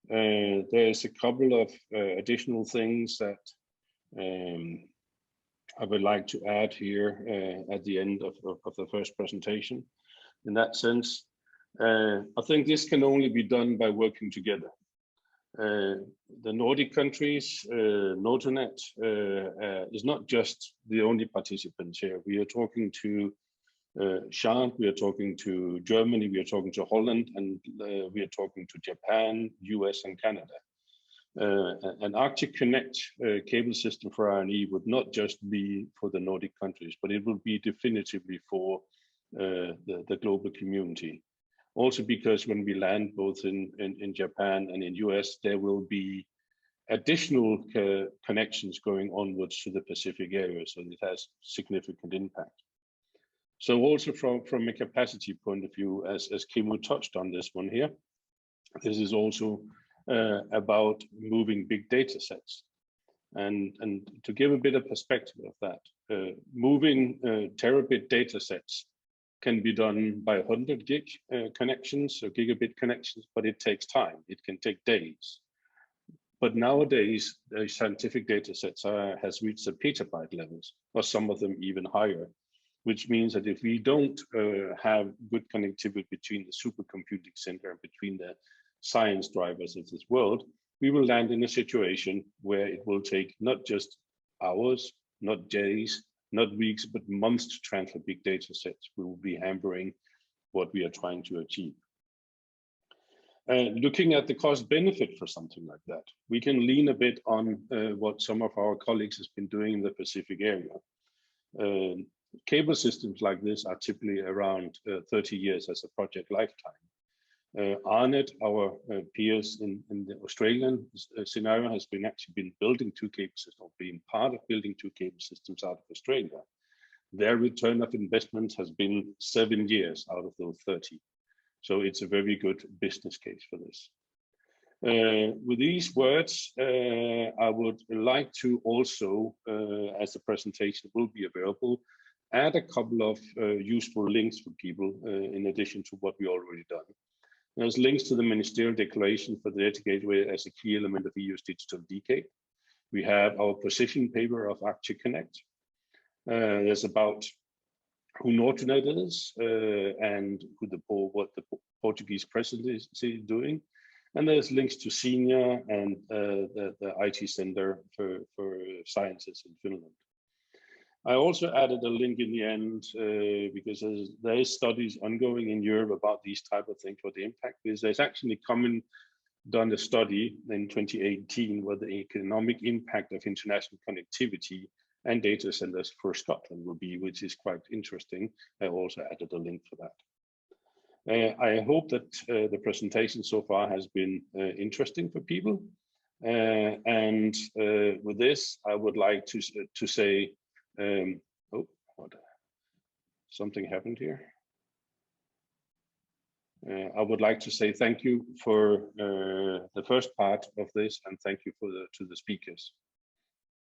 There's a couple of additional things that I would like to add here at the end of the first presentation. In that sense, I think this can only be done by working together. The Nordic countries, Notonet, is not just the only participants here. We are talking to Chad, we are talking to Germany, we are talking to Holland, and we are talking to Japan, US, and Canada. An Arctic Connect cable system for RNE would not just be for the Nordic countries, but it will be definitively for the global community. Also because when we land both in Japan and in US, there will be additional connections going onwards to the Pacific area, so it has significant impact. So also from a capacity point of view, as Kimmo touched on this one here, this is also about moving big data sets. And to give a bit of perspective of that, moving terabit data sets can be done by 100 gig connections or gigabit connections, but it takes time. It can take days. But nowadays, the scientific data sets has reached the petabyte levels, or some of them even higher, which means that if we don't have good connectivity between the supercomputing center and between the science drivers of this world, we will land in a situation where it will take not just hours, not days, not weeks, but months to transfer big data sets. We will be hampering what we are trying to achieve. Looking at the cost benefit for something like that, we can lean a bit on what some of our colleagues has been doing in the Pacific area. Cable systems like this are typically around 30 years as a project lifetime. ARNET, our peers in the Australian scenario, has actually been building two cable systems, or being part of building two cable systems out of Australia. Their return of investment has been 7 years out of those 30. So it's a very good business case for this. With these words, I would like to also, as the presentation will be available, add a couple of useful links for people in addition to what we already done. There's links to the Ministerial Declaration for the Data Gateway as a key element of EU's digital decade. We have our position paper of Arctic Connect. There's about who Notonet is and what the Portuguese presidency is doing. And there's links to Senior and the IT Center for Sciences in Finland. I also added a link in the end because there is studies ongoing in Europe about these type of things, what the impact is. There's actually done a study in 2018 where the economic impact of international connectivity and data centers for Scotland will be, which is quite interesting. I also added a link for that. I hope that the presentation so far has been interesting for people. And with this, I would like to say, something happened here. I would like to say thank you for the first part of this, and thank you to the speakers.